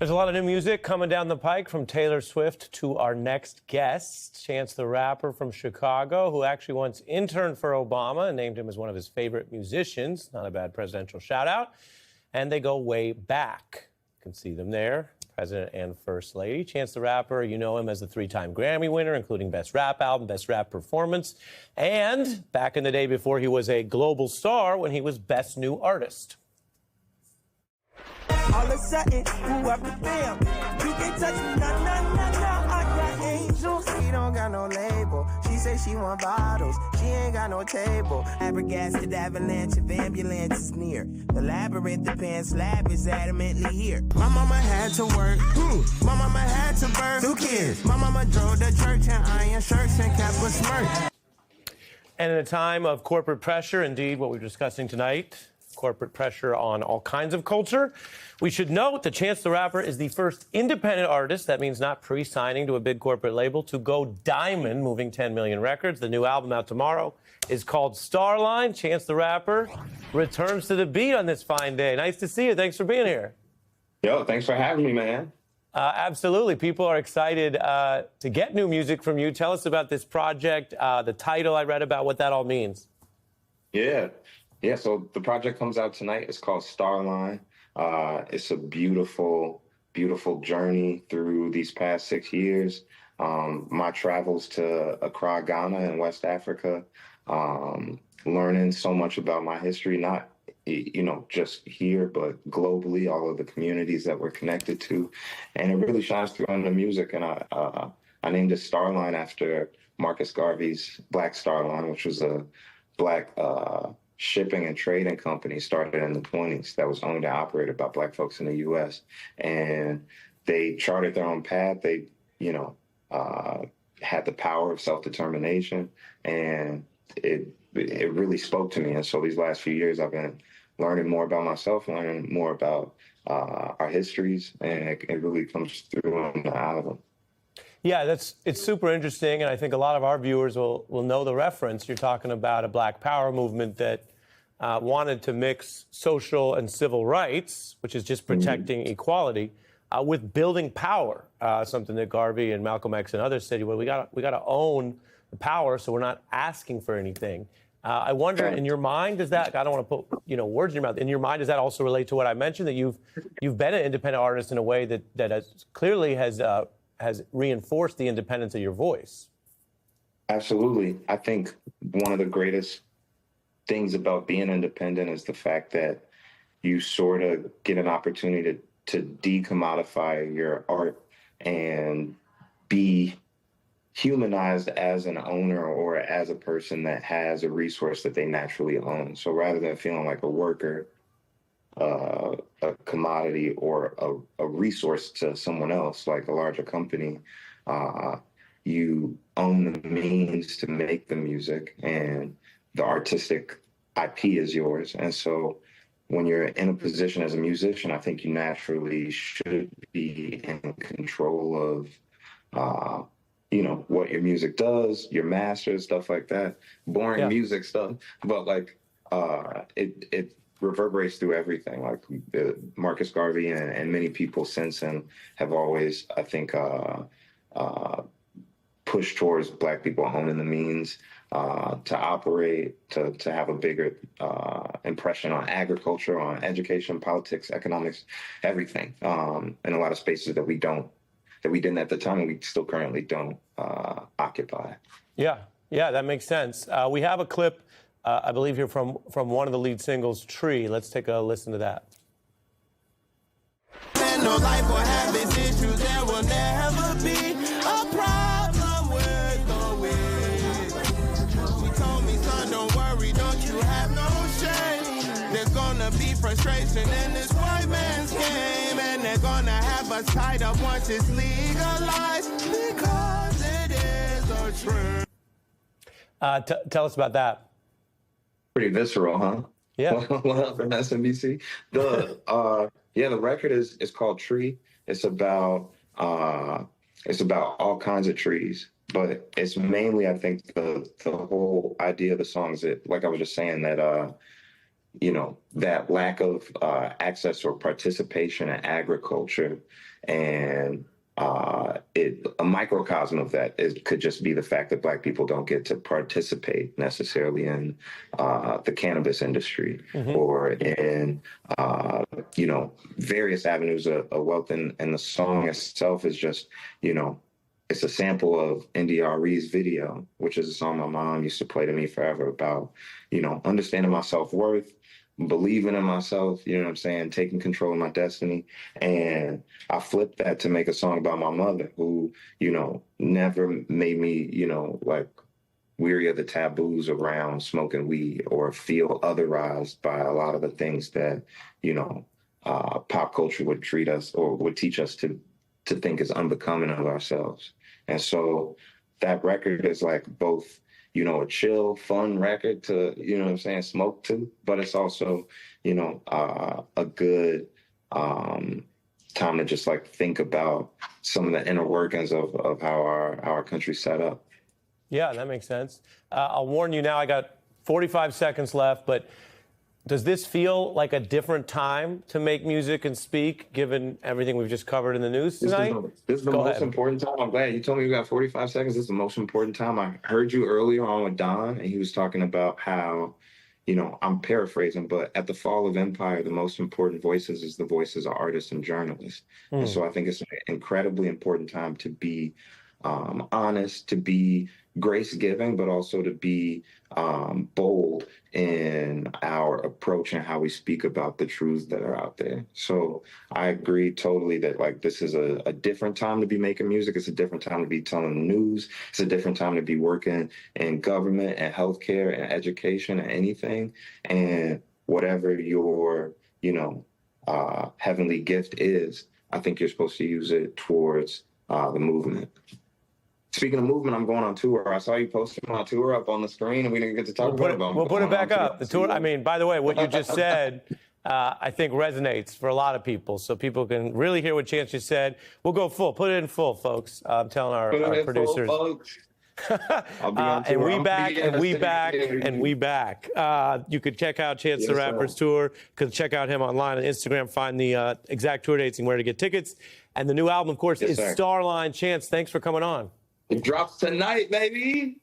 There's a lot of new music coming down the pike, from Taylor Swift to our next guest, Chance the Rapper from Chicago, who actually once interned for Obama and named him as one of his favorite musicians. Not a bad presidential shout out. And they go way back. You can see them there, President and First Lady. Chance the Rapper, you know him as the 3-time Grammy winner, including Best Rap Album, Best Rap Performance, and back in the day before he was a global star, when he was Best New Artist. All of a sudden, whoever them, you can't touch me, nah, nah, nah, nah, I got angels. She don't got no label, she say she want bottles, she ain't got no table. Flabbergasted avalanche of ambulance is near. The labyrinth, the pan slab is adamantly here. My mama had to work, my mama had to birth 2 kids. My mama drove to church in iron shirts and kept a smirk. And in a time of corporate pressure, indeed what we're discussing tonight, corporate pressure on all kinds of culture, we should note that Chance the Rapper is the first independent artist, that means not pre-signing to a big corporate label, to go diamond, moving 10 million records. The new album out tomorrow is called Starline. Chance the Rapper returns to the beat on this fine day. Nice to see you. Thanks for being here. Yo, thanks for having me, man. Absolutely. People are excited to get new music from you. Tell us about this project, the title I read about, what that all means. Yeah, so the project comes out tonight. It's called Starline. It's a beautiful, beautiful journey through these past 6 years. My travels to Accra, Ghana in West Africa, learning so much about my history, not just here, but globally, all of the communities that we're connected to. And it really shines through on the music. And I named it Starline after Marcus Garvey's Black Star Line, which was a Black shipping and trading company started in the 1920s that was owned and operated by Black folks in the U.S. And they charted their own path. They, had the power of self-determination, and it really spoke to me. And so these last few years, I've been learning more about myself, learning more about our histories, and it really comes through on the album. Yeah, it's super interesting, and I think a lot of our viewers will know the reference. You're talking about a Black Power movement that wanted to mix social and civil rights, which is just protecting equality, with building power, something that Garvey and Malcolm X and others said, well, we got to own the power, so we're not asking for anything. I wonder, in your mind, does that, I don't want to put words in your mouth, in your mind, does that also relate to what I mentioned, that you've been an independent artist in a way that has clearly has reinforced the independence of your voice? Absolutely. I think one of the greatest things about being independent is the fact that you sort of get an opportunity to decommodify your art and be humanized as an owner or as a person that has a resource that they naturally own. So rather than feeling like a worker, a commodity, or a resource to someone else, like a larger company, you own the means to make the music, and the artistic IP is yours. And so when you're in a position as a musician, I think you naturally should be in control of, what your music does, your masters, stuff like that, boring music stuff. But it reverberates through everything. Like Marcus Garvey and many people since him have always, I think, pushed towards Black people owning the means to operate, to have a bigger impression on agriculture, on education, politics, economics, everything, in a lot of spaces that we didn't at the time, and we still currently don't occupy. Yeah, that makes sense. We have a clip, I believe, here from one of the lead singles, Tree. Let's take a listen to that. No life will have its issues, there will never be a problem with the wind. She told me, son, don't worry, don't you have no shame. There's gonna be frustration in this white man's game, and they're gonna have us tied up once it's legalized, because it is a trend. Tell us about that. Pretty visceral, huh? Yeah. From SMBC. The record is called Tree. It's about all kinds of trees, but it's mainly, I think, the whole idea of the song is that, like I was just saying, that that lack of access or participation in agriculture, and a microcosm of that could just be the fact that Black people don't get to participate necessarily in the cannabis industry or in various avenues of wealth. And the song itself is just it's a sample of NDRE's video, which is a song my mom used to play to me forever about understanding my self-worth, believing in myself, you know what I'm saying, taking control of my destiny. And I flipped that to make a song about my mother, who, never made me, like weary of the taboos around smoking weed or feel otherized by a lot of the things that, pop culture would treat us or would teach us to think is unbecoming of ourselves. And so that record is like both a chill, fun record to, smoke to, but it's also, a good time to just like think about some of the inner workings of how our country's set up. Yeah, that makes sense. I'll warn you now, I got 45 seconds left, but does this feel like a different time to make music and speak, given everything we've just covered in the news tonight? This is the most important time. I'm glad you told me we got 45 seconds. This is the most important time. I heard you earlier on with Don, and he was talking about how, I'm paraphrasing, but at the fall of empire, the most important voices is the voices of artists and journalists. And so I think it's an incredibly important time to be honest, to be grace-giving, but also to be bold in our approach and how we speak about the truths that are out there. So I agree totally that like this is a different time to be making music. It's a different time to be telling the news. It's a different time to be working in government and healthcare and education and anything. And whatever your, heavenly gift is, I think you're supposed to use it towards the movement. Speaking of movement, I'm going on tour. I saw you posting my tour up on the screen, and we didn't get to talk about it. We'll put it back up. The tour. I mean, by the way, what you just said, I think resonates for a lot of people, so people can really hear what Chance just said. We'll go full. Put it in full, folks. I'm telling our producers. And we back. You could check out Chance the Rapper's tour. Could check out him online on Instagram. Find the exact tour dates and where to get tickets. And the new album, of course, is Starline. Chance, thanks for coming on. It drops tonight, baby.